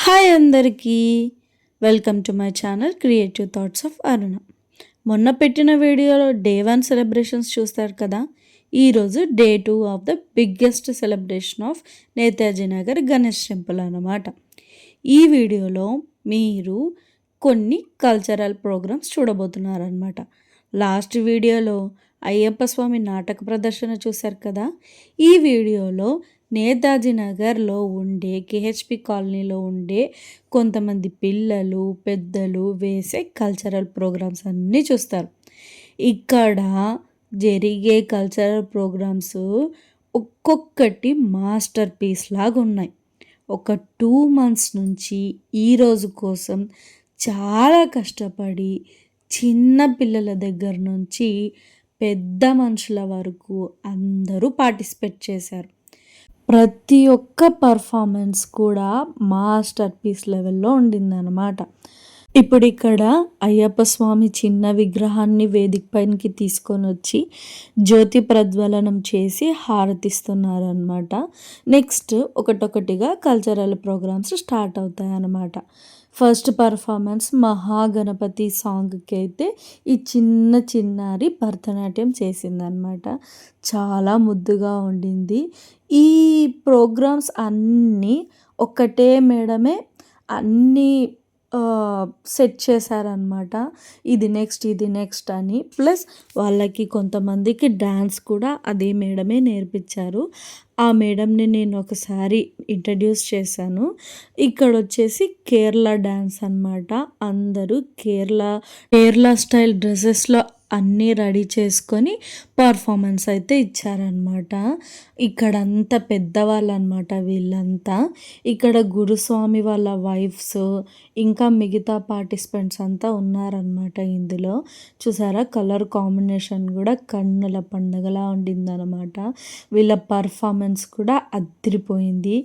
Hi అందరికీ, welcome to my channel creative thoughts of Aruna. మొన్న పెట్టిన వీడియోలో డే 1 సెలబ్రేషన్స్ చూస్తారు కదా. ఈరోజు day 2 of the biggest celebration of Netaji Nagar Ganesh temple అన్నమాట. ఈ వీడియోలో మీరు కొన్ని కల్చరల్ ప్రోగ్రామ్స్ చూడబోతున్నారనమాట. లాస్ట్ వీడియోలో అయ్యప్ప స్వామి నాటక ప్రదర్శన చూశారు కదా. ఈ వీడియోలో నేతాజీ నగర్లో ఉండే కేహెచ్పి కాలనీలో ఉండే కొంతమంది పిల్లలు పెద్దలు వేసే కల్చరల్ ప్రోగ్రామ్స్ అన్నీ చూస్తారు. ఇక్కడ జరిగే కల్చరల్ ప్రోగ్రామ్స్ ఒక్కొక్కటి మాస్టర్ పీస్ లాగా ఉన్నాయి. ఒక 2 months నుంచి ఈరోజు కోసం చాలా కష్టపడి చిన్న పిల్లల దగ్గర నుంచి పెద్ద మనుషుల వరకు అందరూ పార్టిసిపేట్ చేశారు. ప్రతి ఒక్క పర్ఫార్మెన్స్ కూడా మాస్టర్ పీస్ లెవెల్లో ఉండిందన్నమాట. ఇప్పుడు ఇక్కడ అయ్యప్ప స్వామి చిన్న విగ్రహాన్ని వేదిక పైనకి తీసుకొని వచ్చి జ్యోతి ప్రజ్వలనం చేసి హారతిస్తున్నారనమాట. నెక్స్ట్ ఒకటొకటిగా కల్చరల్ ప్రోగ్రామ్స్ స్టార్ట్ అవుతాయి అన్నమాట. ఫస్ట్ పర్ఫార్మెన్స్ మహాగణపతి సాంగ్కి అయితే ఈ చిన్నారి భరతనాట్యం చేసిందనమాట. చాలా ముద్దుగా ఉండింది. ఈ ప్రోగ్రామ్స్ అన్నీ ఒక్కటే మేడమే అన్నీ సెట్ చేశారనమాట. ఇది నెక్స్ట్ అని. ప్లస్ వాళ్ళకి కొంతమందికి డ్యాన్స్ కూడా అదే మేడమే నేర్పించారు. ఆ మేడంని నేను ఒకసారి ఇంట్రడ్యూస్ చేశాను. ఇక్కడ వచ్చేసి కేరళ డ్యాన్స్ అనమాట. అందరూ కేరళ స్టైల్ డ్రెస్సెస్లో అన్నీ రెడీ చేసుకొని పర్ఫార్మెన్స్ అయితే ఇచ్చారనమాట. ఇక్కడంతా పెద్దవాళ్ళు అనమాట వీళ్ళంతా. ఇక్కడ గురుస్వామి వాళ్ళ వైఫ్స్ ఇంకా మిగతా పార్టిసిపెంట్స్ అంతా ఉన్నారనమాట. ఇందులో చూసారా కలర్ కాంబినేషన్ కూడా కన్నుల పండుగలా ఉండిందనమాట. వీళ్ళ పర్ఫార్మెన్స్ కూడా అదిరిపోయింది.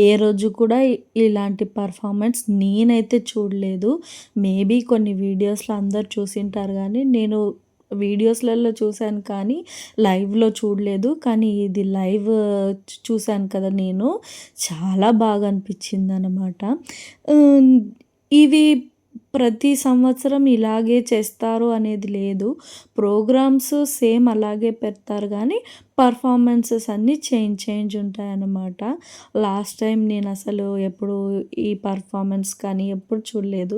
ఏ రోజు కూడా ఇలాంటి పర్ఫార్మెన్స్ నేనైతే చూడలేదు. మేబీ కొన్ని వీడియోస్లో అందరు చూసింటారు కానీ నేను వీడియోస్లలో చూశాను కానీ లైవ్లో చూడలేదు. కానీ ఇది లైవ్ చూశాను కదా నేను, చాలా బాగా అనిపించింది అన్నమాట. ఇవి ప్రతి సంవత్సరం ఇలాగే చేస్తారు అనేది లేదు. ప్రోగ్రామ్స్ సేమ్ అలాగే పెడతారు కానీ పర్ఫార్మెన్సెస్ అన్నీ చేంజ్ ఉంటాయన్నమాట. లాస్ట్ టైం నేను అసలు ఎప్పుడు ఈ పర్ఫార్మెన్స్ కానీ ఎప్పుడు చూడలేదు.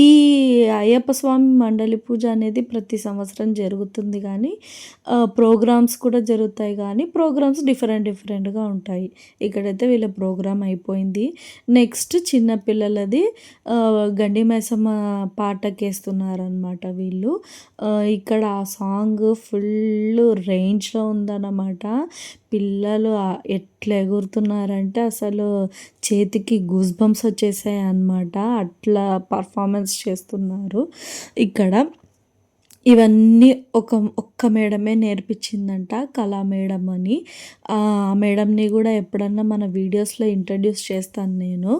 ఈ అయ్యప్ప స్వామి మండలి పూజ అనేది ప్రతి సంవత్సరం జరుగుతుంది కానీ ప్రోగ్రామ్స్ కూడా జరుగుతాయి కానీ ప్రోగ్రామ్స్ డిఫరెంట్గా ఉంటాయి. ఇక్కడైతే వీళ్ళ ప్రోగ్రామ్ అయిపోయింది. నెక్స్ట్ చిన్నపిల్లలది గండి మైసమ్మ పాటకేస్తున్నారనమాట వీళ్ళు. ఇక్కడ ఆ సాంగ్ ఫుల్ రేంజ్లో ఉందన్నమాట. పిల్లలు ఎట్లా ఎగురుతున్నారంటే అసలు చేతికి గూస్ బంప్స్ వచ్చేసాయి అన్నమాట. అట్లా పర్ఫార్మెన్స్ చేస్తున్నారు. ఇక్కడ ఇవన్నీ ఒక్క మేడమే నేర్పించిందంట, కళా మేడం అని. ఆ మేడంని కూడా ఎప్పుడన్నా మన వీడియోస్లో ఇంట్రడ్యూస్ చేస్తాను నేను.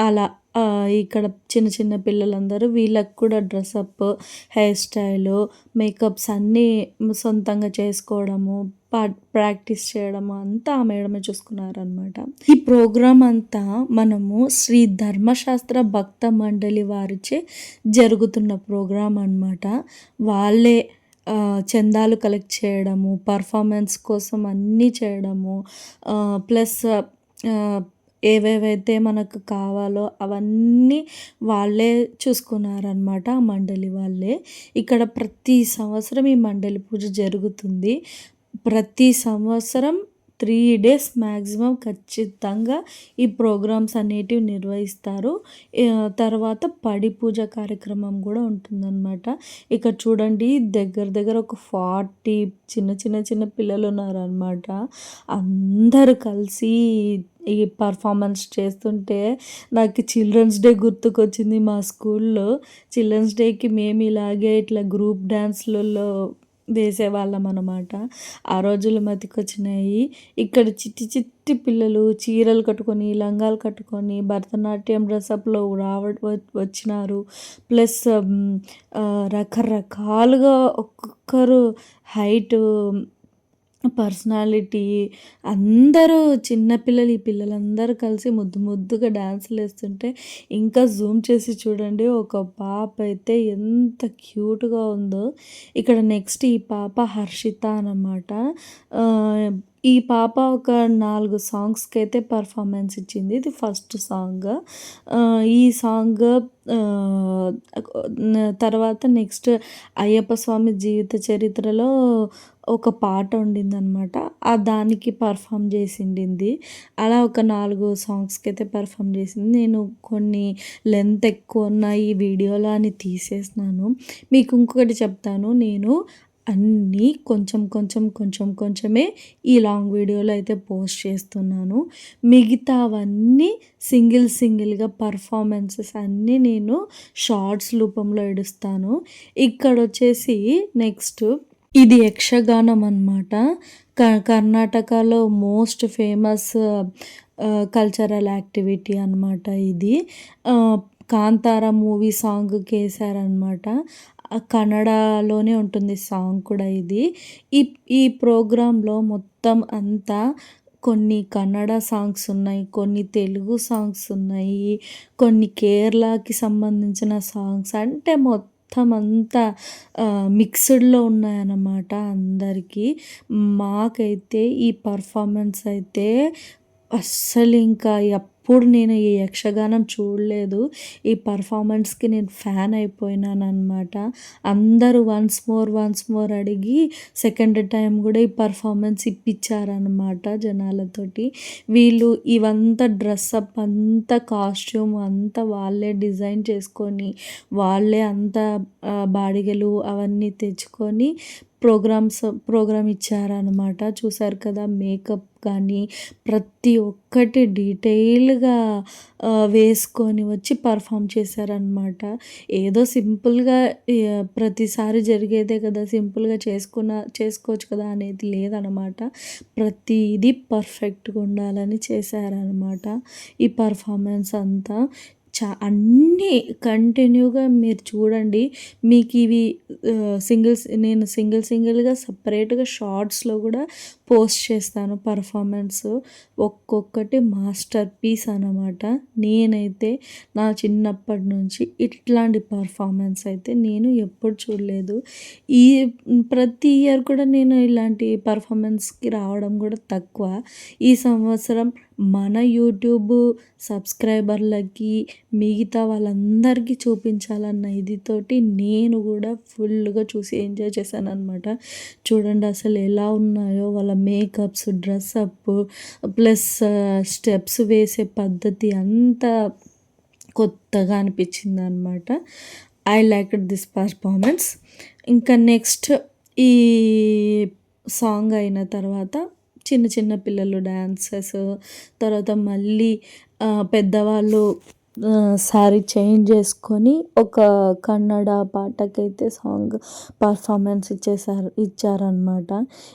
అలా ఇక్కడ చిన్న పిల్లలందరూ వీళ్ళకి కూడా డ్రెస్అప్, హెయిర్ స్టైలు, మేకప్స్ అన్నీ సొంతంగా చేసుకోవడము, ప్రాక్టీస్ చేయడము అంతా ఆ మేడమే చూసుకున్నారనమాట. ఈ ప్రోగ్రామ్ అంతా మనము శ్రీ ధర్మశాస్త్ర భక్త మండలి వారిచే జరుగుతున్న ప్రోగ్రాం అనమాట. వాళ్ళే చందాలు కలెక్ట్ చేయడము, పర్ఫార్మెన్స్ కోసం అన్నీ చేయడము, ప్లస్ ఏవేవైతే మనకు కావాలో అవన్నీ వాళ్ళే చూసుకున్నారనమాట. ఆ మండలి వాళ్ళే. ఇక్కడ ప్రతి సంవత్సరం ఈ మండలి పూజ జరుగుతుంది. ప్రతి సంవత్సరం 3 days మ్యాక్సిమం ఖచ్చితంగా ఈ ప్రోగ్రామ్స్ అనేటివి నిర్వహిస్తారు. తర్వాత పడి పూజ కార్యక్రమం కూడా ఉంటుందన్నమాట. ఇక్కడ చూడండి దగ్గర ఒక 40 చిన్న పిల్లలు ఉన్నారనమాట. అందరూ కలిసి ఈ పర్ఫార్మెన్స్ చేస్తుంటే నాకు చిల్డ్రన్స్ డే గుర్తుకొచ్చింది. మా స్కూల్లో చిల్డ్రన్స్ డేకి మేము ఇలాగే ఇట్లా గ్రూప్ డ్యాన్స్లలో వేసేవాళ్ళం అనమాట. ఆ రోజులు మతికొచ్చినాయి. ఇక్కడ చిట్టి పిల్లలు చీరలు కట్టుకొని లంగాలు కట్టుకొని భరతనాట్యం డ్రెస్అప్లో వచ్చినారు. ప్లస్ రకరకాలుగా ఒక్కొక్కరు హైటు పర్సనాలిటీ అందరూ చిన్నపిల్లలు, ఈ పిల్లలందరూ కలిసి ముద్దు ముద్దుగా డాన్సులేస్తుంటే ఇంకా జూమ్ చేసి చూడండి. ఒక పాప అయితే ఎంత క్యూట్‌గా ఉందో. ఇక్కడ నెక్స్ట్ ఈ పాప హర్షిత అనమాట. ఆహ్, ఈ పాప ఒక 4 సాంగ్స్‌కైతే పెర్ఫార్మన్స్ ఇచ్చింది. ఇది ఫస్ట్ సాంగ్. ఈ సాంగ్ ఆహ్, తర్వాత నెక్స్ట్ అయ్యప్ప స్వామి జీవిత చరిత్రలో ఒక పాట ఉండిందనమాట. దానికి పెర్ఫార్మ్ చేసిండింది. అలా ఒక 4 సాంగ్స్‌కైతే పెర్ఫార్మ్ చేసింది. నేను కొన్ని లెంత్ ఎక్కువున్నాయి ఈ వీడియోలో అని తీసేసినాను. మీకు ఇంకొకటి చెప్తాను. నేను అన్నీ కొంచెమే ఈ లాంగ్ వీడియోలో అయితే పోస్ట్ చేస్తున్నాను. మిగతావన్నీ సింగిల్‌గా పెర్ఫార్మన్సెస్ అన్నీ నేను షార్ట్స్ రూపంలో ఇడుస్తాను. ఇక్కడొచ్చేసి నెక్స్ట్ ఇది యక్షగానం అనమాట. కర్ణాటకలో మోస్ట్ ఫేమస్ కల్చరల్ యాక్టివిటీ అనమాట ఇది. 'కాంతార' మూవీ సాంగ్‌కేశారనమాట. కన్నడలోనే ఉంటుంది సాంగ్ కూడా ఇది. ఈ ఈ ప్రోగ్రాంలో మొత్తం అంతా కొన్ని కన్నడ సాంగ్స్ ఉన్నాయి, కొన్ని తెలుగు సాంగ్స్ ఉన్నాయి, కొన్ని కేరళకి సంబంధించిన సాంగ్స్ అంటే మొత్తం అంతా మిక్స్డ్‌లో ఉన్నాయన్నమాట అందరికీ. మాకైతే ఈ పర్ఫార్మెన్స్ అయితే అస్సలింకా ఎప్పుడు నేను ఈ యక్షగానం చూడలేదు. ఈ పర్ఫార్మెన్స్‌కి నేను ఫ్యాన్ అయిపోయినాననమాట. అందరూ వన్స్ మోర్ అడిగి సెకండ్ టైమ్ గూడా ఈ పర్ఫార్మెన్స్ ఇప్పిచ్చారనమాట జనాలతోటి. వీళ్ళు ఇవంతా డ్రెస్సప్ అంతా కాస్ట్యూమ్ అంతా వాళ్ళే డిజైన్ చేసుకొని, వాళ్ళే అంతా బాడిగలు అవన్నీ తెచ్చుకొని ప్రోగ్రామ్ ఇచ్చారనమాట. చూసారు కదా! మేకప్ కానీ ప్రతి ఒక్కటి డీటెయిల్‌గా వేసుకొని వచ్చి పర్ఫామ్ చేశారనమాట. ఏదో సింపుల్‌గా ప్రతిసారి జరిగేదే కదా! సింపుల్‌గా చేసుకోవచ్చు కదా! అనేది లేదనమాట. ప్రతీది పర్ఫెక్ట్‌గా ఉండాలని చేశారనమాట. ఈ పర్ఫార్మెన్స్ అంతా అన్నీ కంటిన్యూగా మీరు చూడండి. మీకివి నేను సింగిల్‌గా సెపరేట్‌గా షార్ట్స్‌లో కూడా పోస్ట్ చేస్తాను పర్ఫార్మెన్స్. ఒక్కొక్కటి మాస్టర్ పీస్ అనమాట. నేనైతే నా చిన్నప్పటి నుంచి ఇట్లాంటి పర్ఫార్మెన్స్ అయితే నేను ఎప్పుడు చూడలేదు. ఈ ప్రతి ఇయర్ కూడా నేను ఇలాంటి పర్ఫార్మెన్స్‌కి రావడం కూడా తక్కువ. ఈ సంవత్సరం మన యూట్యూబ్ సబ్స్క్రైబర్లకి, మిగతా వాళ్ళందరికీ చూపించాలన్న ఇదితోటి నేను కూడా ఫుల్‌గా చూసి ఎంజాయ్ చేశాననమాట. చూడండి అసలు ఎలా ఉన్నాయో వాళ్ళ మేకప్స్, డ్రెస్అప్ ప్లస్ స్టెప్స్ వేసే పద్ధతి అంతా కొత్తగా అనిపించిందనమాట. I liked this performance. ఇంకా నెక్స్ట్ ఈ సాంగ్ అయిన తర్వాత చిన్న పిల్లలు డాన్సెస్, తర్వాత మళ్ళీ పెద్దవాళ్ళు శారీ చేంజ్ చేసుకొని ఒక కన్నడ పాటకైతే సాంగ్ పర్ఫార్మెన్స్ ఇచ్చారనమాట.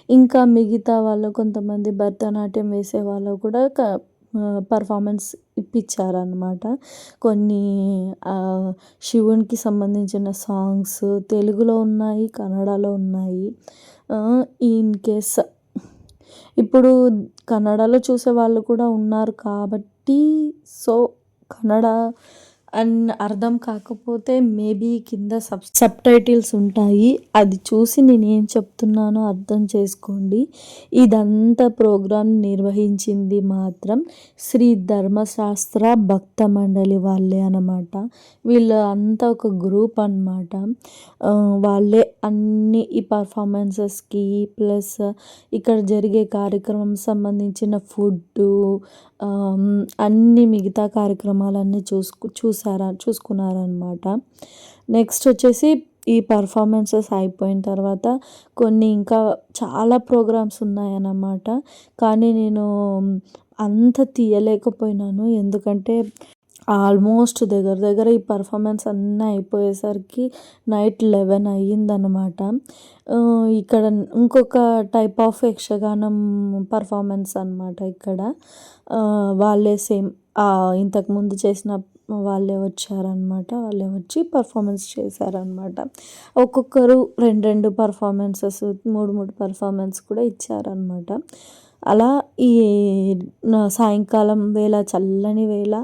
ఇంకా మిగతా వాళ్ళు కొంతమంది భరతనాట్యం వేసే వాళ్ళు కూడా పర్ఫార్మెన్స్ ఇప్పించారనమాట. కొన్ని శివునికి సంబంధించిన సాంగ్స్ తెలుగులో ఉన్నాయి, కన్నడలో ఉన్నాయి. ఇన్ కేస్ ఇప్పుడు కన్నడలో చూసేవాళ్ళు కూడా ఉన్నారు కాబట్టి సో కన్నడ అర్థం కాకపోతే మేబీ కింద సబ్‌టైటిల్స్ ఉంటాయి. అది చూసి నేనేం చెప్తున్నానో అర్థం చేసుకోండి. ఇదంతా ప్రోగ్రామ్ నిర్వహించింది మాత్రం శ్రీ ధర్మశాస్త్ర భక్త మండలి వాళ్ళే అనమాట. వీళ్ళు అంతా ఒక గ్రూప్ అనమాట. వాళ్ళే అన్నీ ఈ పర్ఫార్మెన్సెస్‌కి ప్లస్ ఇక్కడ జరిగే కార్యక్రమం సంబంధించిన ఫుడ్డు, అన్నీ మిగతా కార్యక్రమాలన్నీ చూసుకున్నారనమాట. నెక్స్ట్ వచ్చేసి ఈ పర్ఫార్మెన్సెస్ అయిపోయిన తర్వాత కొన్ని ఇంకా చాలా ప్రోగ్రామ్స్ ఉన్నాయన్నమాట. కానీ నేను అంత తీయలేకపోయినాను. ఎందుకంటే ఆల్మోస్ట్ దగ్గర ఈ పర్ఫార్మెన్స్ అన్నీ అయిపోయేసరికి నైట్ 11 అయ్యిందనమాట. ఇక్కడ ఇంకొక టైప్ ఆఫ్ యక్షగానం పర్ఫార్మెన్స్ అనమాట ఇక్కడ. వాళ్ళే సేమ్ ఇంతకుముందు చేసిన వాళ్ళే వచ్చారనమాట. వాళ్ళే వచ్చి పర్ఫార్మెన్స్ చేశారనమాట. ఒక్కొక్కరు 2 పర్ఫార్మెన్సెస్, 3 పర్ఫార్మెన్స్ కూడా ఇచ్చారనమాట. అలా ఈ సాయంకాలం వేళ, చల్లని వేళ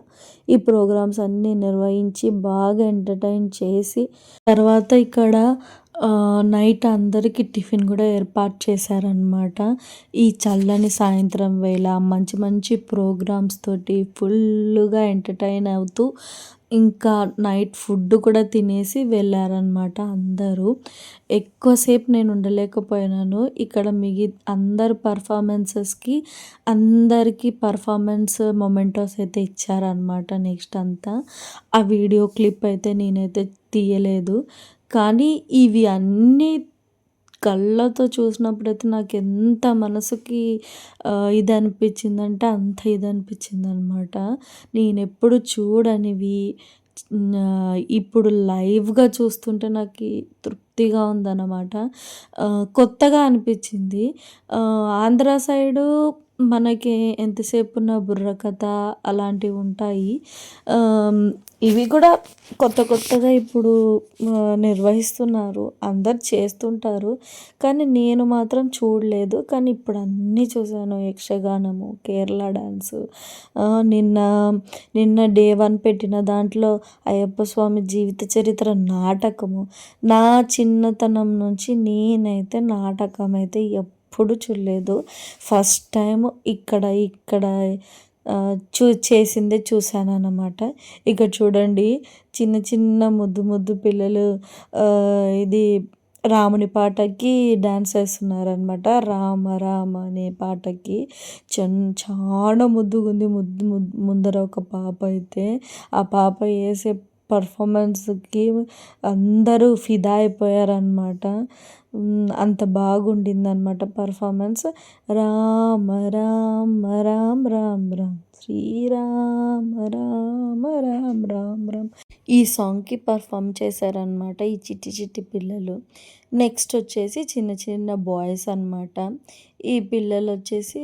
ఈ ప్రోగ్రామ్స్ అన్నీ నిర్వహించి బాగా ఎంటర్టైన్ చేసి తర్వాత ఇక్కడ నైట్ అందరికీ టిఫిన్ కూడా ఏర్పాటు చేశారనమాట. ఈ చల్లని సాయంత్రం వేళ మంచి మంచి ప్రోగ్రామ్స్ తోటి ఫుల్లుగా ఎంటర్టైన్ అవుతూ ఇంకా నైట్ ఫుడ్ కూడా తినేసి వెళ్ళారనమాట అందరూ. ఎక్కువసేపు నేను ఉండలేకపోయినాను. ఇక్కడ అందరు పర్ఫార్మెన్సెస్‌కి అందరికీ పర్ఫార్మెన్స్ మొమెంటోస్ అయితే ఇచ్చారనమాట. నెక్స్ట్ అంతా ఆ వీడియో క్లిప్ అయితే నేనైతే తీయలేదు. కానీ ఇవి అన్నీ కళ్ళతో చూసినప్పుడైతే నాకెంత మనసుకి ఇదనిపించిందంటే అంత ఇదనిపించిందనమాట. నేనెప్పుడు చూడనివి ఇప్పుడు లైవ్‌గా చూస్తుంటే నాకి తృప్తిగా ఉందన్నమాట. కొత్తగా అనిపించింది. ఆంధ్ర సైడు మనకి ఎంతసేపున్న బుర్రకథ అలాంటివుంటాయి. ఇవి కూడా కొత్తగా ఇప్పుడు నిర్వహిస్తున్నారు. అందరు చేస్తుంటారు. కానీ నేను మాత్రం చూడలేదు. కానీ ఇప్పుడు అన్నీ చూశాను. యక్షగానము, కేరళ డాన్సు, నిన్న నిన్న డే 1 పెట్టిన దాంట్లో అయ్యప్ప స్వామి జీవిత చరిత్ర నాటకము. నా చిన్నతనం నుంచి నేనైతే నాటకం అయితే ఎప్పుడు చూడలేదు. ఫస్ట్ టైం ఇక్కడ చేసిందే చూశానన్నమాట. ఇక్కడ చూడండి చిన్న చిన్న ముద్దు పిల్లలు ఇది రాముని పాటకి డాన్స్ వేస్తున్నారనమాట. రామ రామ అనే పాటకి చాలా ముద్దుగుంది. ముందర ఒక పాప అయితే ఆ పాప వేసే పర్ఫార్మెన్స్‌కి అందరూ ఫిదా అయిపోయారనమాట. అంత బాగుండిందనమాట పర్ఫార్మెన్స్. రామ రామ రామ రామ రామ శ్రీరామ రామ రామ రామ రామ ఈ సాంగ్‌కి పర్ఫార్మ్ చేశారనమాట ఈ చిట్టి చిట్టి పిల్లలు. నెక్స్ట్ వచ్చేసి చిన్న చిన్న బాయ్స్ అనమాట. ఈ పిల్లలు వచ్చేసి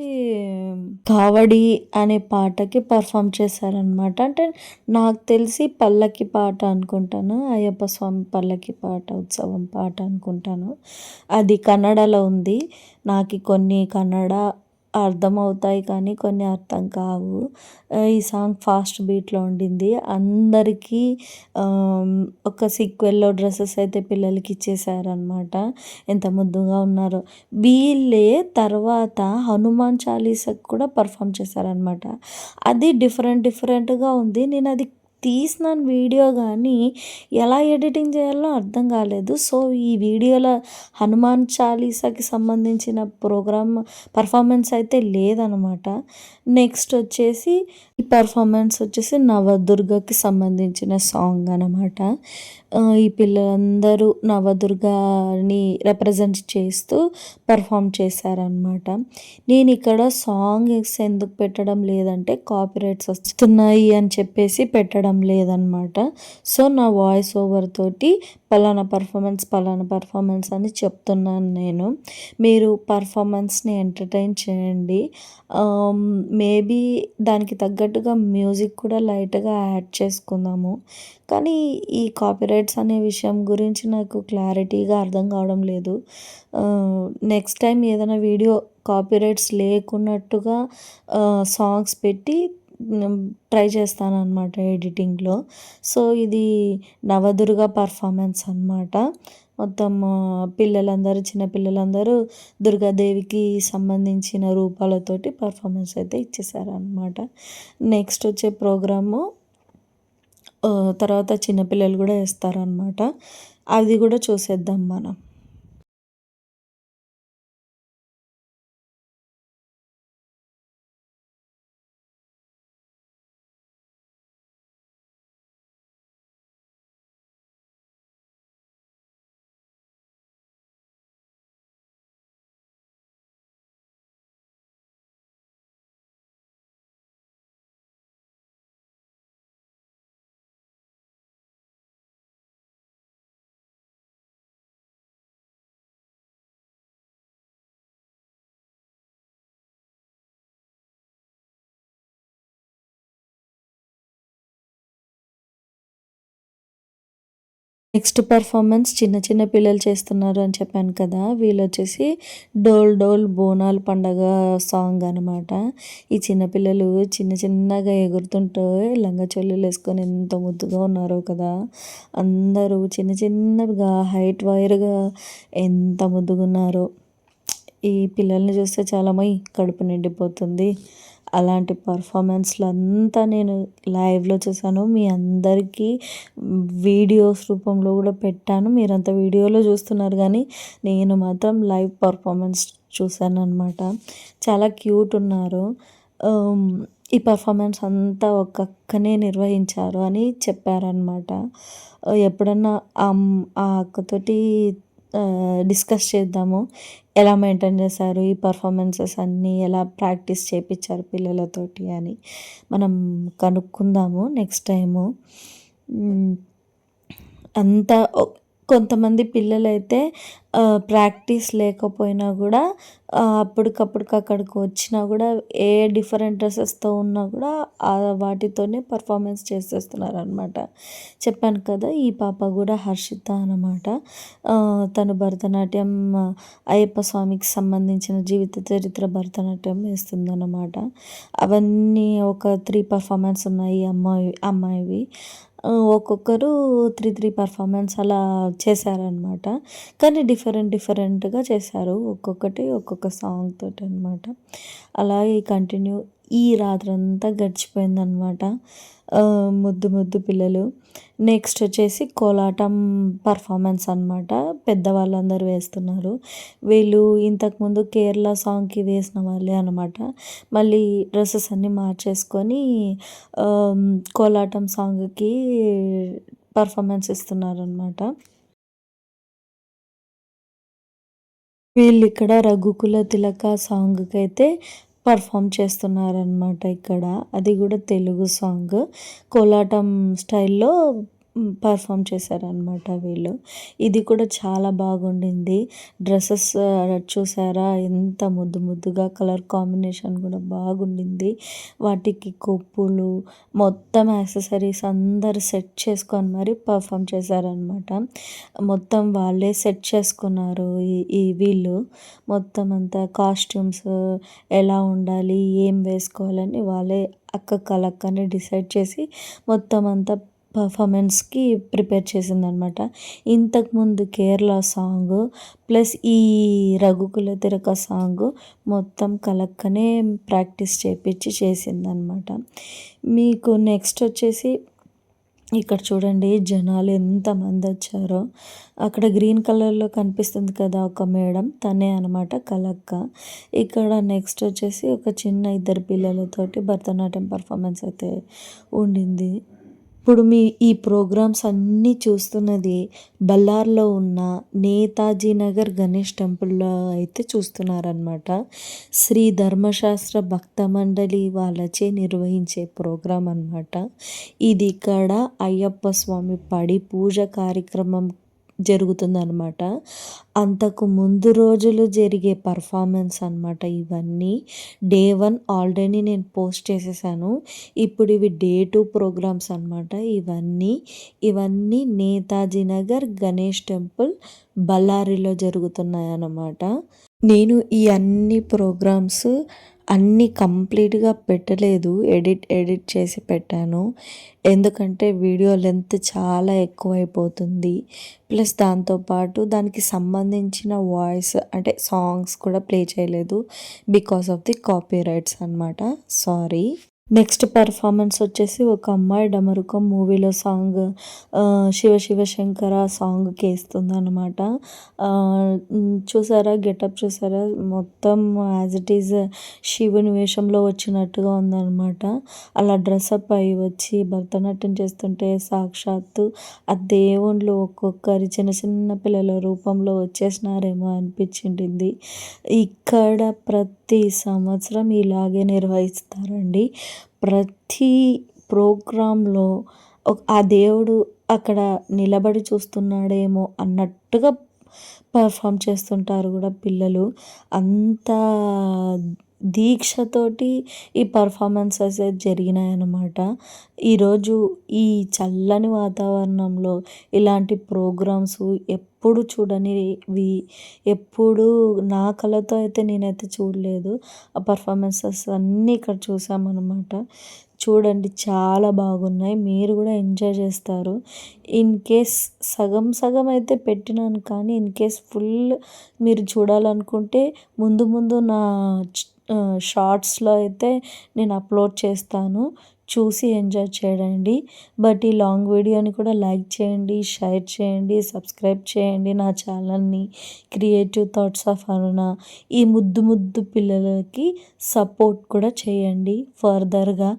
కావడి అనే పాటకి పర్ఫార్మ్ చేశారనమాట. అంటే నాకు తెలిసి పల్లకి పాట అనుకుంటాను. అయ్యప్ప స్వామి పల్లకి పాట, ఉత్సవం పాట అనుకుంటాను. అది కన్నడలో ఉంది. నాకు కొన్ని కన్నడ అర్థమవుతాయి కానీ కొన్ని అర్థం కావు. ఈ సాంగ్ ఫాస్ట్ బీట్‌లో ఉండింది. అందరికీ ఒక సీక్వెల్‌లో డ్రెసెస్ అయితే పిల్లలకి ఇచ్చేసారనమాట. ఎంత ముద్దుగా ఉన్నారో. వీళ్ళే తర్వాత హనుమాన్ చాలీసాకి కూడా పర్ఫార్మ్ చేశారనమాట. అది డిఫరెంట్‌గా ఉంది. నేనది తీసినాను వీడియో కానీ ఎలా ఎడిటింగ్ చేయాలో అర్థం కాలేదు. సో, ఈ వీడియోలో హనుమాన్ చాలీసాకి సంబంధించిన పర్ఫార్మెన్స్ అయితే లేదనమాట. నెక్స్ట్ వచ్చేసి ఈ పర్ఫార్మెన్స్ వచ్చేసి నవదుర్గకి సంబంధించిన సాంగ్ అనమాట. ఈ పిల్లలందరూ నవదుర్గని రిప్రజెంట్ చేస్తూ పర్ఫార్మ్ చేశారనమాట. నేను ఇక్కడ సాంగ్స్ ఎందుకు పెట్టడం లేదంటే కాపీరైట్స్ వస్తున్నాయి అని చెప్పేసి పెట్టడం లేదనమాట. సో, నా వాయిస్ ఓవర్ తోటి పలానా పర్ఫార్మెన్స్ అని చెప్తున్నాను నేను. మీరు పర్ఫార్మెన్స్ని ఎంటర్టైన్ చేయండి. మేబీ దానికి తగ్గట్టుగా మ్యూజిక్ కూడా లైట్గా యాడ్ చేసుకుందాము. కానీ ఈ కాపీరైట్స్ అనే విషయం గురించి నాకు క్లారిటీగా అర్థం కావడం లేదు. నెక్స్ట్ టైం ఏదైనా వీడియో కాపీరైట్స్ లేకున్నట్టుగా సాంగ్స్ పెట్టి ట్రై చేస్తానన్నమాట ఎడిటింగ్లో. సో, ఇది నవదుర్గ పర్ఫార్మెన్స్ అనమాట. మొత్తం చిన్న పిల్లలందరూ దుర్గాదేవికి సంబంధించిన రూపాలతోటి పర్ఫార్మెన్స్ అయితే ఇచ్చేసారనమాట. నెక్స్ట్ వచ్చే ప్రోగ్రాము తర్వాత చిన్నపిల్లలు కూడా వేస్తారనమాట. అది కూడా చూసేద్దాం మనం. నెక్స్ట్ పెర్ఫార్మన్స్ చిన్న చిన్న పిల్లలు చేస్తున్నారు అని చెప్పాను కదా! వీళ్ళొచ్చేసి 'డోల్ డోల్ బోనాల పండగ' సాంగ్ అనమాట. ఈ చిన్న పిల్లలు చిన్న చిన్నగా ఎగురుతుంటే లంగా చోలీలేసుకొని ఎంత ముద్దుగా ఉన్నారో కదా! అందరూ చిన్న చిన్నవిగా హైట్ వైర్‌గా ఎంత ముద్దుగున్నారో. ఈ పిల్లల్ని చూస్తే చాలా కడుపు నిండిపోతుంది. అలాంటి పర్ఫార్మెన్స్‌లంతా నేను లైవ్‌లో చూసాను. మీ అందరికీ వీడియోస్ రూపంలో కూడా పెట్టాను. మీరంతా వీడియోలో చూస్తున్నారు కానీ, నేను మాత్రం లైవ్ పర్ఫార్మెన్స్ చూశాననమాట. చాలా క్యూట్ ఉన్నారు. ఆహ్, ఈ పర్ఫార్మెన్స్ అంతా ఒక అక్కనే నిర్వహించారు అని చెప్పారనమాట. ఎప్పుడన్నా ఆ అక్కతోటి డిస్కస్ చేద్దాము. ఎలా మెయింటైన్ చేశారు ఈ పర్ఫార్మెన్సెస్ అన్నీ, ఎలా ప్రాక్టీస్ చేపిచ్చారు పిల్లలతోటి అని మనం కనుక్కుందాము నెక్స్ట్ టైము. అంతా కొంతమంది పిల్లలైతే ప్రాక్టీస్ లేకపోయినా కూడా అప్పటికప్పటికి అక్కడికి వచ్చినా కూడా ఏ డిఫరెంట్ డ్రెసెస్‌తో ఉన్నా కూడా వాటితోనే పర్ఫార్మెన్స్ చేసేస్తున్నారనమాట. చెప్పాను కదా! ఈ పాప కూడా హర్షిత అనమాట. తను భరతనాట్యం అయ్యప్ప స్వామికి సంబంధించిన జీవిత చరిత్ర భరతనాట్యం వేస్తుందన్నమాట. అవన్నీ ఒక 3 పర్ఫార్మెన్స్ ఉన్నాయి అమ్మాయివి. ఒక్కొక్కరు 3 పర్ఫార్మెన్స్ అలా చేశారనమాట. కానీ డిఫరెంట్‌గా చేశారు. ఒక్కొక్కటి ఒక్కొక్క సాంగ్ తోటనమాట. అలాగే కంటిన్యూ ఈ రాత్రంతా గడిచిపోయిందనమాట. ముద్దు పిల్లలు. నెక్స్ట్ వచ్చేసి కోలాటం పర్ఫార్మెన్స్ అనమాట. పెద్దవాళ్ళందరూ వేస్తున్నారు. వీళ్ళు ఇంతకుముందు కేరళ సాంగ్‌కి వేసిన వాళ్ళే అనమాట. మళ్ళీ డ్రెసెస్ అన్నీ మార్చేసుకొని కోలాటం సాంగ్‌కి పర్ఫార్మెన్స్ ఇస్తున్నారనమాట. వీళ్ళిక్కడ 'రఘుకుల తిలక' సాంగ్‌కైతే పర్ఫార్మ్ చేస్తున్నారనమాట ఇక్కడ. అది కూడా తెలుగు సాంగ్. కోలాటం స్టైల్‌లో పర్ఫార్మ్ చేశారనమాట వీళ్ళు. ఇది కూడా చాలా బాగుండింది. డ్రెసెస్ చూసారా ఎంత ముద్దుగా కలర్ కాంబినేషన్ కూడా బాగుండింది. వాటికి కొప్పులు మొత్తం యాక్సెసరీస్ అందరూ సెట్ చేసుకొని మరి పర్ఫార్మ్ చేశారనమాట. మొత్తం వాళ్ళే సెట్ చేసుకున్నారు ఈ వీళ్ళు. మొత్తం అంతా కాస్ట్యూమ్స్ ఎలా ఉండాలి, ఏం వేసుకోవాలని వాళ్ళే కలక్కని డిసైడ్ చేసి మొత్తం అంతా పర్ఫార్మెన్స్‌కి ప్రిపేర్ చేసిందనమాట. ఇంతకుముందు కేరళ సాంగు ప్లస్ ఈ 'రఘుకుల తిలక' సాంగు మొత్తం కలక్కనే ప్రాక్టీస్ చేపిచ్చి చేసిందనమాట. మీకు నెక్స్ట్ వచ్చేసి ఇక్కడ చూడండి జనాలు ఎంతమందొచ్చారో. అక్కడ గ్రీన్ కలర్‌లో కనిపిస్తుంది కదా ఒక మేడం, తనే అనమాట కలక్క. ఇక్కడ నెక్స్ట్ వచ్చేసి ఒక చిన్న ఇద్దరు పిల్లలతోటి భరతనాట్యం పర్ఫార్మెన్స్ అయితే ఉండింది. ఇప్పుడు ఈ ప్రోగ్రామ్స్ అన్నీ చూస్తున్నది బళ్ళార్లో ఉన్న నేతాజీ నగర్ గణేష్ టెంపుల్‌లో అయితే చూస్తున్నారనమాట. శ్రీ ధర్మశాస్త్ర భక్త మండలి వాళ్ళచే నిర్వహించే ప్రోగ్రాం అనమాట. ఇది ఇక్కడ అయ్యప్ప స్వామి పడి పూజ కార్యక్రమం జరుగుతుందనమాట. అంతకు ముందు రోజులు జరిగే పర్ఫార్మెన్స్ అనమాట ఇవన్నీ. డే 1 ఆల్రెడీ నేను పోస్ట్ చేసేసాను. ఇప్పుడు ఇవి డే 2 ప్రోగ్రామ్స్ అనమాట ఇవన్నీ నేతాజీ నగర్ గణేష్ టెంపుల్ బళ్ళారిలో జరుగుతున్నాయన్నమాట. నేను ఈ అన్ని ప్రోగ్రామ్స్ అన్నీ కంప్లీట్‌గా పెట్టలేదు. ఎడిట్ చేసి పెట్టాను. ఎందుకంటే వీడియో లెంత్ చాలా ఎక్కువైపోతుంది. ప్లస్ దాంతో పాటు దానికి సంబంధించిన వాయిస్ అంటే సాంగ్స్ కూడా ప్లే చేయలేదు. బికాస్ ఆఫ్ ది కాపీరైట్స్ అనమాట. సారీ. నెక్స్ట్ పెర్ఫార్మెన్స్ వచ్చేసి ఒక అమ్మాయి 'డమరుకం' మూవీలో సాంగ్ 'శివ శివ శంకర' సాంగ్‌కి ఏస్తుందనమాట. చూసారా గెటప్ చూసారా? మొత్తం యాజ్ ఇట్ ఈజ్ శివుని వేషంలో వచ్చినట్టుగా ఉందనమాట. అలా డ్రెసప్ అయ్యి వచ్చి భరతనాట్యం చేస్తుంటే సాక్షాత్తు ఆ దేవుళ్ళు ఒక్కొక్కరి చిన్న చిన్న పిల్లల రూపంలో వచ్చేసినారేమో అనిపించింది. ఇక్కడ ప్రతి సంవత్సరం ఇలాగే నిర్వహిస్తారండి. ప్రతి ప్రోగ్రాంలో ఆ దేవుడు అక్కడ నిలబడి చూస్తున్నాడేమో అన్నట్టుగా పర్ఫామ్ చేస్తుంటారు కూడా పిల్లలు. అంత దీక్షతోటి ఈ పర్ఫార్మెన్సెస్ జరిగినాయన్నమాట. ఈరోజు ఈ చల్లని వాతావరణంలో ఇలాంటి ప్రోగ్రామ్స్ ఎప్పుడు చూడనివి, ఎప్పుడు నా కళ్ళతో అయితే నేనైతే చూడలేదు. ఆ పర్ఫార్మెన్సెస్ అన్నీ ఇక్కడ చూసామన్నమాట. చూడండి చాలా బాగున్నాయి. మీరు కూడా ఎంజాయ్ చేస్తారు. ఇన్ కేస్ సగం సగం అయితే పెట్టినాను, కానీ ఇన్ కేస్ ఫుల్ మీరు చూడాలనుకుంటే ముందు ముందు నా షార్ట్స్లో అయితే నేను అప్లోడ్ చేస్తాను, చూసి ఎంజాయ్ చేయండి. బట్ ఈ లాంగ్ వీడియోని కూడా లైక్ చేయండి, షేర్ చేయండి, సబ్స్క్రైబ్ చేయండి నా ఛానల్ని క్రియేటివ్ థాట్స్ ఆఫ్ అరుణ. ఈ ముద్దు ముద్దు పిల్లలకి సపోర్ట్ కూడా చేయండి ఫర్దర్గా.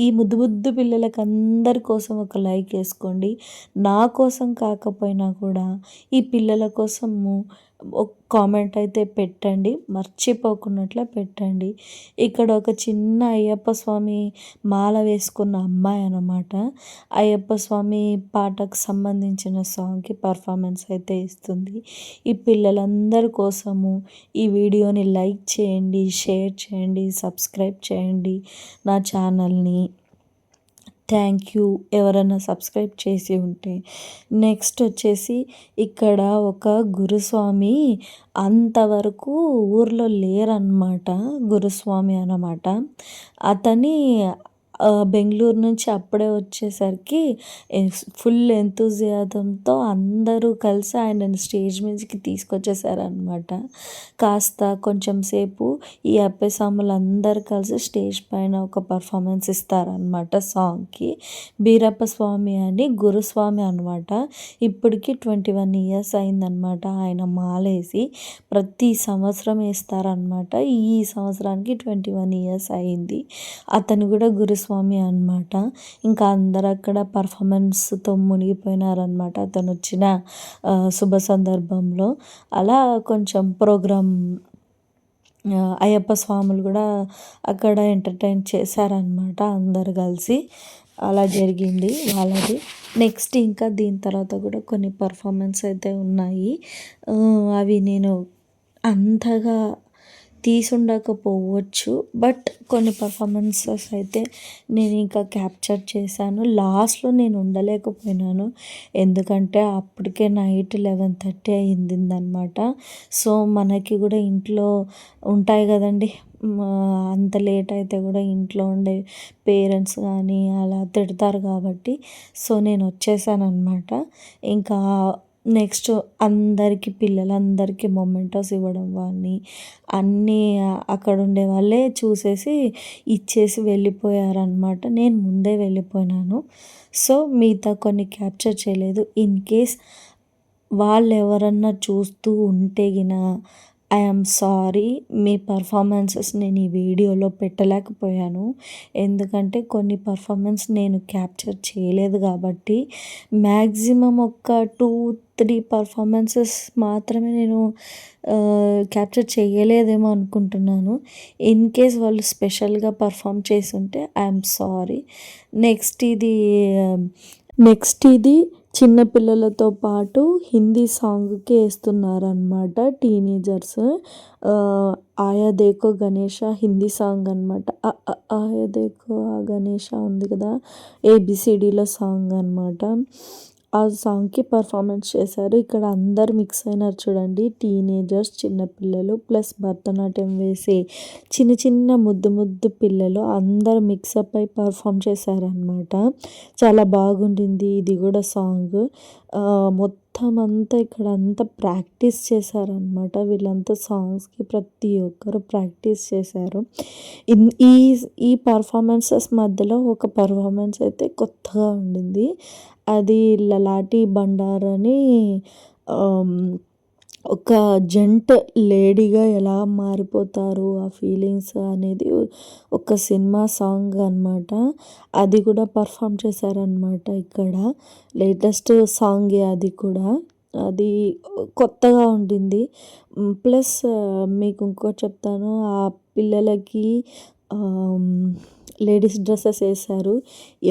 ఈ ముద్దు ముద్దు పిల్లలకి అందరి కోసం ఒక లైక్ వేసుకోండి. నా కోసం కాకపోయినా కూడా ఈ పిల్లల కోసము ఒక కామెంట్ అయితే పెట్టండి, మర్చిపోకున్నట్లే పెట్టండి. ఇక్కడ ఒక చిన్న అయ్యప్ప స్వామి మాల వేసుకున్న అమ్మాయి అన్నమాట. అయ్యప్ప స్వామి పాటకు సంబంధించిన సాంగ్కి పర్ఫార్మెన్స్ అయితే ఇస్తుంది. ఈ పిల్లలందరి కోసము ఈ వీడియోని లైక్ చేయండి, షేర్ చేయండి, సబ్స్క్రైబ్ చేయండి నా ఛానల్ని. థ్యాంక్ యూ ఎవరైనా సబ్స్క్రైబ్ చేసి ఉంటే. నెక్స్ట్ వచ్చేసి ఇక్కడ ఒక గురుస్వామి అంతవరకు ఊర్లో లేరన్నమాట. గురుస్వామి అన్నమాట. అతని బెంగళూరు నుంచి అప్పుడే వచ్చేసరికి ఫుల్ ఎంతూజియాజంతో అందరూ కలిసి ఆయనని స్టేజ్ మీదకి తీసుకొచ్చేసారనమాట. కాస్త కొంచెం సేపు ఈ అప్పేసాములు అందరు కలిసి స్టేజ్ పైన ఒక పర్ఫార్మెన్స్ ఇస్తారనమాట సాంగ్కి. బీరప్ప స్వామి అని గురుస్వామి అనమాట. ఇప్పటికి 21 ఇయర్స్ అయిందనమాట ఆయన మాలేసి. ప్రతి సంవత్సరం వేస్తారనమాట. ఈ సంవత్సరానికి 21 ఇయర్స్ అయింది. అతను కూడా గురుస్వామి అనమాట. ఇంకా అందరు అక్కడ పర్ఫార్మెన్స్తో మునిగిపోయినారనమాట అతను వచ్చిన శుభ సందర్భంలో. అలా కొంచెం ప్రోగ్రామ్ అయ్యప్ప స్వాములు కూడా అక్కడ ఎంటర్టైన్ చేశారనమాట అందరు కలిసి. అలా జరిగింది వాళ్ళది. నెక్స్ట్ ఇంకా దీని తర్వాత కూడా కొన్ని పర్ఫార్మెన్స్ అయితే ఉన్నాయి. అవి నేను అంతగా తీసుండకపోవచ్చు, బట్ కొన్ని పర్ఫార్మెన్సెస్ అయితే నేను ఇంకా క్యాప్చర్ చేశాను. లాస్ట్లో నేను ఉండలేకపోయినాను, ఎందుకంటే అప్పటికే నైట్ 11:30 అయిందనమాట. సో మనకి కూడా ఇంట్లో ఉంటాయి కదండి, అంత లేట్ అయితే కూడా ఇంట్లో ఉండే పేరెంట్స్ కానీ అలా తిడతారు కాబట్టి సో నేను వచ్చేసాను అనమాట. ఇంకా నెక్స్ట్ అందరికీ పిల్లలందరికీ మొమెంటోస్ ఇవ్వడం కానీ అన్నీ అక్కడ ఉండే వాళ్ళే చూసేసి ఇచ్చేసి వెళ్ళిపోయారనమాట. నేను ముందే వెళ్ళిపోయినాను. సో మిగతా కొన్ని క్యాప్చర్ చేయలేదు. ఇన్ కేస్ వాళ్ళు ఎవరన్నా చూస్తూ ఉంటే గిన ఐఎమ్ సారీ. మీ పర్ఫార్మెన్సెస్ నేను ఈ వీడియోలో పెట్టలేకపోయాను, ఎందుకంటే కొన్ని పర్ఫార్మెన్స్ నేను క్యాప్చర్ చేయలేదు కాబట్టి. మ్యాక్సిమం ఒక 2-3 పర్ఫార్మెన్సెస్ మాత్రమే నేను క్యాప్చర్ చేయలేదేమో అనుకుంటున్నాను. ఇన్ కేస్ వాళ్ళు స్పెషల్గా పర్ఫామ్ చేసి ఉంటే ఐఎమ్ సారీ. నెక్స్ట్ ఇది చిన్నపిల్లలతో పాటు హిందీ సాంగ్కి వేస్తున్నారనమాట టీనేజర్స్. ఆయా దేకో గణేష హిందీ సాంగ్ అనమాట. ఆయా దేకో ఆ గణేష ఉంది కదా, ఏబిసిడిలో సాంగ్ అనమాట. ఆ సాంగ్కి పర్ఫార్మెన్స్ చేశారు. ఇక్కడ అందరు మిక్స్ అయినారు చూడండి, టీనేజర్స్, చిన్నపిల్లలు ప్లస్ భరతనాట్యం వేసే చిన్న చిన్న ముద్దు పిల్లలు అందరు మిక్సప్ అయి పర్ఫామ్ చేశారనమాట. చాలా బాగుండింది ఇది కూడా సాంగ్. మొత్తం అంతా ఇక్కడ అంతా ప్రాక్టీస్ చేశారనమాట. వీళ్ళంతా సాంగ్స్కి ప్రతి ఒక్కరు ప్రాక్టీస్ చేశారు. ఈ ఈ పర్ఫార్మెన్సెస్ మధ్యలో ఒక పర్ఫార్మెన్స్ అయితే కొత్తగా ఉండింది. అది లలాటి బండారని ఒక జెంట్ లేడీగా ఎలా మారిపోతారు ఆ ఫీలింగ్స్ అనేది ఒక సినిమా సాంగ్ అనమాట. అది కూడా పర్ఫామ్ చేశారనమాట ఇక్కడ. లేటెస్ట్ సాంగే అది కూడా. అది కొత్తగా ఉండింది. ప్లస్ మీకు ఇంకోటి చెప్తాను, ఆ పిల్లలకి లేడీస్ డ్రెస్సెస్ వేశారు.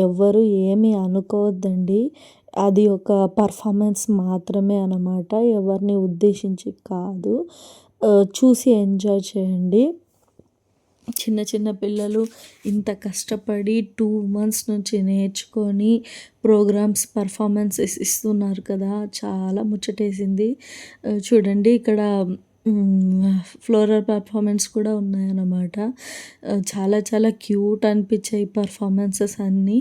ఎవ్వరు ఏమీ అనుకోవద్దండి, అది ఒక పర్ఫార్మెన్స్ మాత్రమే అన్నమాట, ఎవరిని ఉద్దేశించి కాదు. చూసి ఎంజాయ్ చేయండి. చిన్న చిన్న పిల్లలు ఇంత కష్టపడి 2 మంత్స్ నుంచి నేర్చుకొని ప్రోగ్రామ్స్ పర్ఫార్మెన్సెస్ ఇస్తున్నారు కదా! చాలా ముచ్చటేసింది. చూడండి ఇక్కడ ఫ్లోరల్ పెర్ఫార్మెన్స్ కూడా ఉన్నాయన్నమాట. చాలా చాలా క్యూట్ అనిపించాయి పర్ఫార్మెన్సెస్ అన్నీ.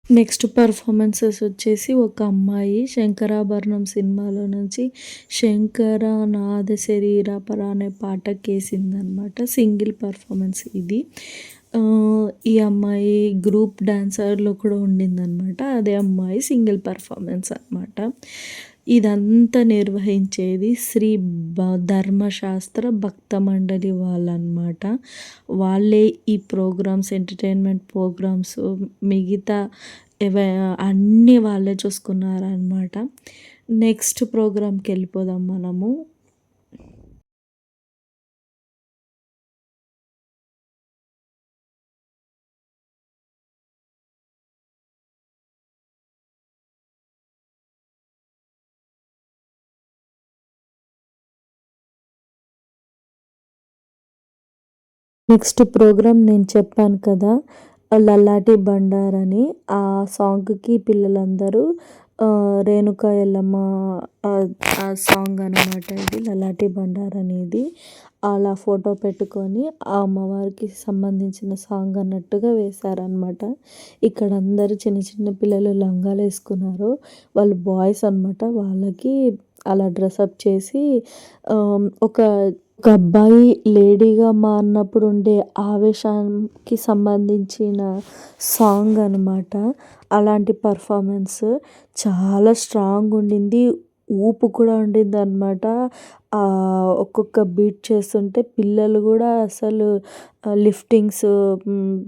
నెక్స్ట్ పెర్ఫార్మన్సెస్ వచ్చేసి ఒక అమ్మాయి 'శంకరాభరణం' సినిమాలో నుంచి 'శంకర నాద శరీర పర' అనే పాటకేసిందనమాట. సింగిల్ పెర్ఫార్మన్స్ ఇది. ఈ అమ్మాయి గ్రూప్ డాన్సర్‌లో కూడా ఉండిందనమాట. అదే అమ్మాయి సింగిల్ పెర్ఫార్మన్స్ అనమాట. ఇదంతా నిర్వహించేది శ్రీ ధర్మశాస్త్ర భక్త మండలి వాళ్ళనమాట. వాళ్ళే ఈ ప్రోగ్రామ్స్, ఎంటర్‌టైన్‌మెంట్ ప్రోగ్రామ్స్ మిగతా ఎవ అన్నీ వాళ్ళే చూసుకున్నారనమాట. నెక్స్ట్ ప్రోగ్రామ్‌కెళ్ళిపోదాం మనము. నెక్స్ట్ ప్రోగ్రామ్ నేను చెప్పాను కదా! 'లలాటి బండార్' అని. ఆ సాంగ్‌కి పిల్లలందరూ 'రేణుకా ఎల్లమ్మ' ఆ సాంగ్ అనమాట ఇది 'లలాటి బండార్' అనేది. అలా ఫోటో పెట్టుకొని ఆ అమ్మవారికి సంబంధించిన సాంగ్ అన్నట్టుగా వేశారనమాట. ఇక్కడ అందరూ చిన్న చిన్న పిల్లలు లంగాలేసుకున్నారు. వాళ్ళు బాయ్స్ అనమాట. వాళ్ళకి అలా డ్రెసప్ చేసి ఒక ఒక అబ్బాయి లేడీగా మారినప్పుడు ఉండే ఆవేశానికి సంబంధించిన సాంగ్ అనమాట. అలాంటి పర్ఫార్మెన్స్ చాలా స్ట్రాంగ్ ఉండింది. ఊపు కూడా ఉండిందనమాట. ఒక్కొక్క బీట్ చేస్తుంటే పిల్లలు కూడా అసలు లిఫ్టింగ్స్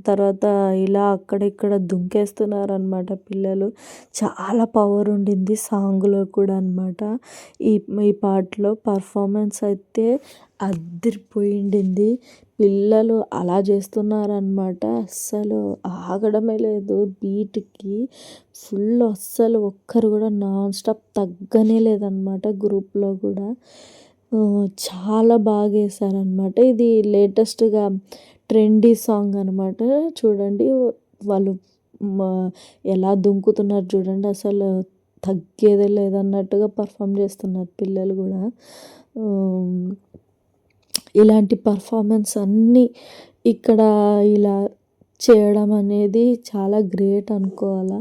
తర్వాత ఇలా అక్కడ ఇక్కడ దుంకేస్తున్నారనమాట పిల్లలు. చాలా పవర్ ఉండింది సాంగ్‌లో కూడా అనమాట. ఈ ఈ పాటలో పర్ఫార్మెన్స్ అయితే అద్దిరిపోయిండింది. పిల్లలు అలా చేస్తున్నారనమాట. అస్సలు ఆగడమే లేదు బీట్‌కి. ఫుల్ అస్సలు ఒక్కరు కూడా నాన్ స్టాప్ తగ్గనే లేదనమాట గ్రూప్‌లో కూడా. చాలా బాగేశారనమాట. ఇది లేటెస్ట్‌గా ట్రెండీ సాంగ్ అనమాట. చూడండి వాళ్ళు మ ఎలా దుంకుతున్నారు చూడండి. అసలు తగ్గేదే లేదన్నట్టుగా పర్ఫార్మ్ చేస్తున్నారు పిల్లలు కూడా. ఇలాంటి పర్ఫార్మెన్స్ అన్నీ ఇక్కడ ఇలా చేయడం అనేది చాలా గ్రేట్ అనుకోవాలా.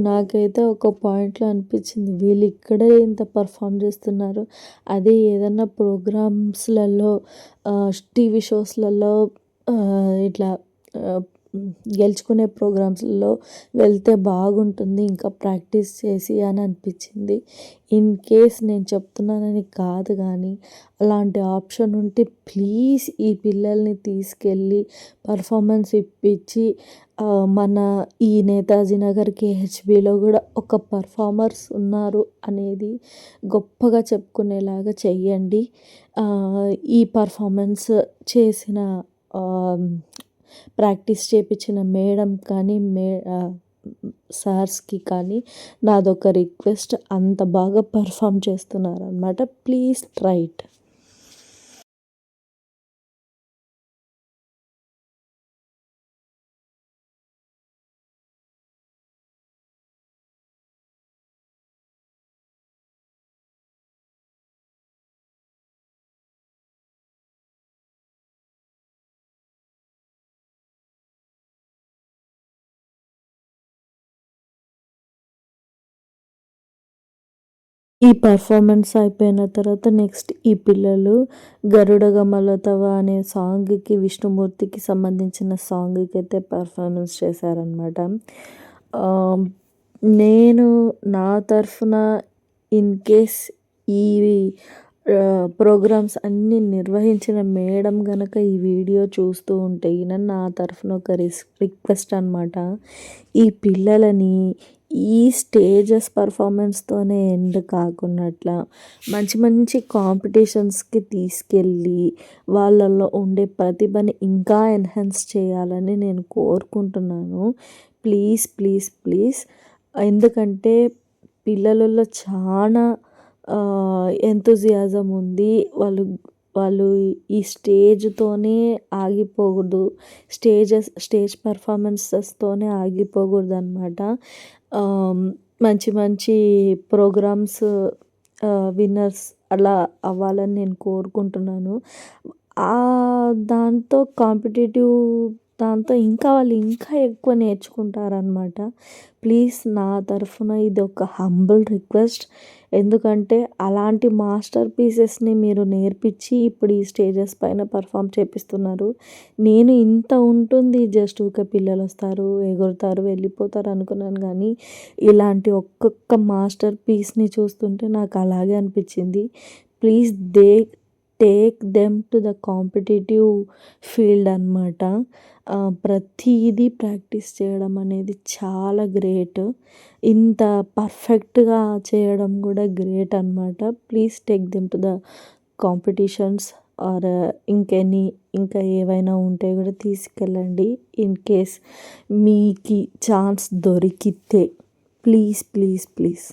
నాకైతే ఒక పాయింట్‌లో అనిపించింది. వీళ్ళు ఇక్కడే ఇంత పర్ఫార్మ్ చేస్తున్నారు. అదే ఏదన్నా ప్రోగ్రామ్స్‌లలో టీవీ షోస్‌లలో ఇట్లా గెలుచుకునే ప్రోగ్రామ్స్‌లో వెళ్తే బాగుంటుంది ఇంకా ప్రాక్టీస్ చేసి అని అనిపించింది. ఇన్ కేస్ నేను చెప్తున్నానని కాదు కానీ అలాంటి ఆప్షన్ ఉంటే ప్లీజ్ ఈ పిల్లల్ని తీసుకెళ్ళి పర్ఫార్మెన్స్ ఇప్పించి మన ఈ నేతాజీ నగర్ కేహెచ్‌బీలో కూడా ఒక పర్ఫార్మర్స్ ఉన్నారు అనేది గొప్పగా చెప్పుకునేలాగా చెయ్యండి. ఈ పర్ఫార్మెన్స్ చేసిన ప్రాక్టీస్ చేపించిన మేడం కానీ సార్స్కి కానీ నాదొక రిక్వెస్ట్, అంత బాగా పర్ఫామ్ చేస్తున్నారనమాట. Please try it. ఈ పర్ఫార్మెన్స్ అయిపోయిన తర్వాత నెక్స్ట్ ఈ పిల్లలు 'గరుడ గమలతవ' అనే సాంగ్‌కి, విష్ణుమూర్తికి సంబంధించిన సాంగ్‌కి అయితే పర్ఫార్మెన్స్ చేశారనమాట. నేను నా తరఫున ఇన్ కేస్ ఈ ప్రోగ్రామ్స్ అన్నీ నిర్వహించిన మేడం గనక ఈ వీడియో చూస్తూ ఉంటే నా తరఫున ఒక రిక్వెస్ట్ అనమాట. ఈ పిల్లలని ఈ స్టేజెస్ పర్ఫార్మెన్స్‌తోనే ఎండ్ కాకున్నట్ల మంచి మంచి కాంపిటీషన్స్‌కి తీసుకెళ్ళి వాళ్ళలో ఉండే ప్రతిభని ఇంకా ఎన్హాన్స్ చేయాలని నేను కోరుకుంటున్నాను. Please, please, please. ఎందుకంటే పిల్లలలో చాలా ఎంతూజియాజం ఉంది. వాళ్ళు ఈ స్టేజ్‌తోనే ఆగిపోకూడదు. స్టేజ్ పర్ఫార్మెన్సెస్‌తోనే ఆగిపోకూడదనమాట. మంచి మంచి ప్రోగ్రామ్స్ విన్నర్స్ అలా అవ్వాలని నేను కోరుకుంటున్నాను. దాంతో కాంపిటీటివ్ దాంతో ఇంకా వాళ్ళు ఇంకా ఎక్కువ నేర్చుకుంటారనమాట. ప్లీజ్ నా తరఫున ఇది ఒక హంబుల్ రిక్వెస్ట్. ఎందుకంటే అలాంటి మాస్టర్ పీసెస్‌ని మీరు నేర్పించి ఇప్పుడు ఈ స్టేజెస్ పైన పర్ఫామ్ చేపిస్తున్నారు. నేను ఇంత ఉంటుంది జస్ట్ ఊకే పిల్లలొస్తారు, ఎగురుతారు, వెళ్ళిపోతారు అనుకున్నాను కానీ ఇలాంటి ఒక్కొక్క మాస్టర్ పీస్‌ని చూస్తుంటే నాకు అలాగే అనిపించింది. Please take them to the competitive field అనమాట. ప్రతీదీ ప్రాక్టీస్ చేయడం అనేది చాలా గ్రేట్. ఇంత పర్ఫెక్ట్‌గా చేయడం కూడా గ్రేట్ అనమాట. Please take them to the competitions or ఇంకా ఏవైనా ఉంటే కూడా తీసుకెళ్ళండి. ఇన్ కేస్ మీకి ఛాన్స్ దొరికితే please, please, please.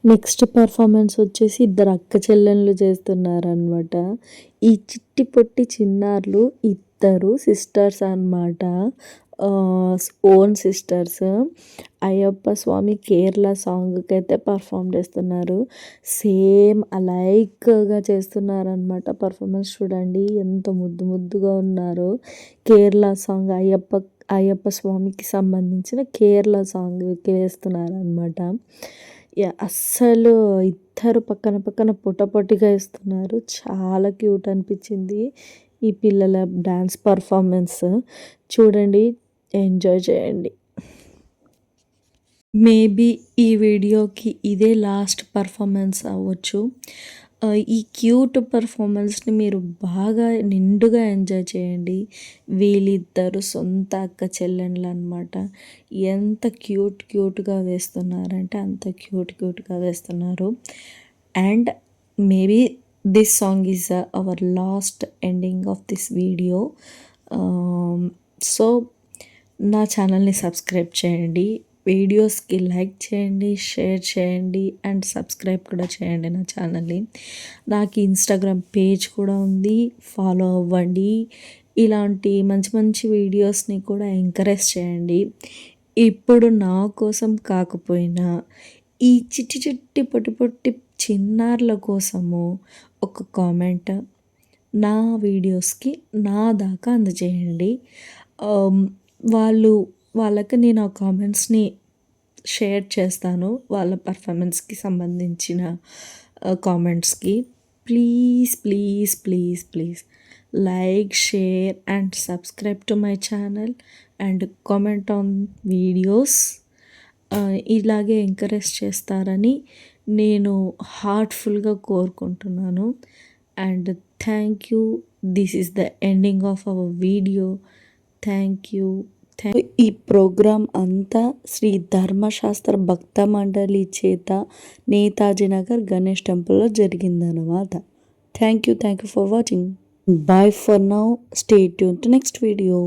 Next performance వచ్చేసి ఇద్దరు అక్క చెల్లెళ్ళు చేస్తున్నారనమాట. ఈ చిట్టి పొట్టి చిన్నారులు ఇద్దరు సిస్టర్స్ అనమాట. ఓన్ సిస్టర్స్ అయ్యప్ప స్వామి కేరళ సాంగ్కి అయితే పర్ఫామ్ చేస్తున్నారు. సేమ్ అలైక్గా చేస్తున్నారనమాట. పర్ఫార్మెన్స్ చూడండి ఎంత ముద్దు ముద్దుగా ఉన్నారో. కేరళ సాంగ్ అయ్యప్ప స్వామికి సంబంధించిన కేరళ సాంగ్కి వేస్తున్నారనమాట. అస్సలు ఇద్దరు పక్కన పక్కన పొట్టగా ఇస్తున్నారు. చాలా క్యూట్ అనిపించింది ఈ పిల్లల డ్యాన్స్ పర్ఫార్మెన్స్. చూడండి, ఎంజాయ్ చేయండి. మేబీ ఈ వీడియోకి ఇదే లాస్ట్ పర్ఫార్మెన్స్ అవ్వచ్చు. ఈ క్యూట్ పర్ఫార్మెన్స్ని మీరు బాగా నిండుగా ఎంజాయ్ చేయండి. వీళ్ళిద్దరు సొంత అక్క చెల్లెళ్ళు అనమాట. ఎంత క్యూట్గా వేస్తున్నారంటే అంత క్యూట్గా వేస్తున్నారు. And maybe this song is our last ending of this video. So నా ఛానల్ని సబ్స్క్రైబ్ చేయండి, వీడియోస్కి లైక్ చేయండి, షేర్ చేయండి అండ్ సబ్స్క్రైబ్ కూడా చేయండి నా ఛానల్ని. నాకు ఇన్స్టాగ్రామ్ పేజ్ కూడా ఉంది, ఫాలో అవ్వండి. ఇలాంటి మంచి మంచి వీడియోస్ని కూడా ఎంకరేజ్ చేయండి. ఇప్పుడు నా కోసం కాకపోయినా ఈ చిట్టి పొట్టి చిన్నారుల కోసము ఒక కామెంట్ నా వీడియోస్కి నా దాకా అందజేయండి. వాళ్ళకి నేను ఆ కామెంట్స్ని షేర్ చేస్తాను, వాళ్ళ పర్ఫార్మెన్స్కి సంబంధించిన కామెంట్స్కి. Please like, share and subscribe to my channel and comment on videos. ఇలాగే ఎంకరేజ్ చేస్తారని నేను హార్ట్ఫుల్గా కోరుకుంటున్నాను. And thank you. This is the ending of our video. Thank you. ఈ ప్రోగ్రాం అంతా శ్రీ ధర్మశాస్త్ర భక్త మండలి చేత నేతాజీ నగర్ గణేష్ టెంపుల్లో జరిగిందనమాట. Thank you for watching. Bye for now. Stay tuned to next video.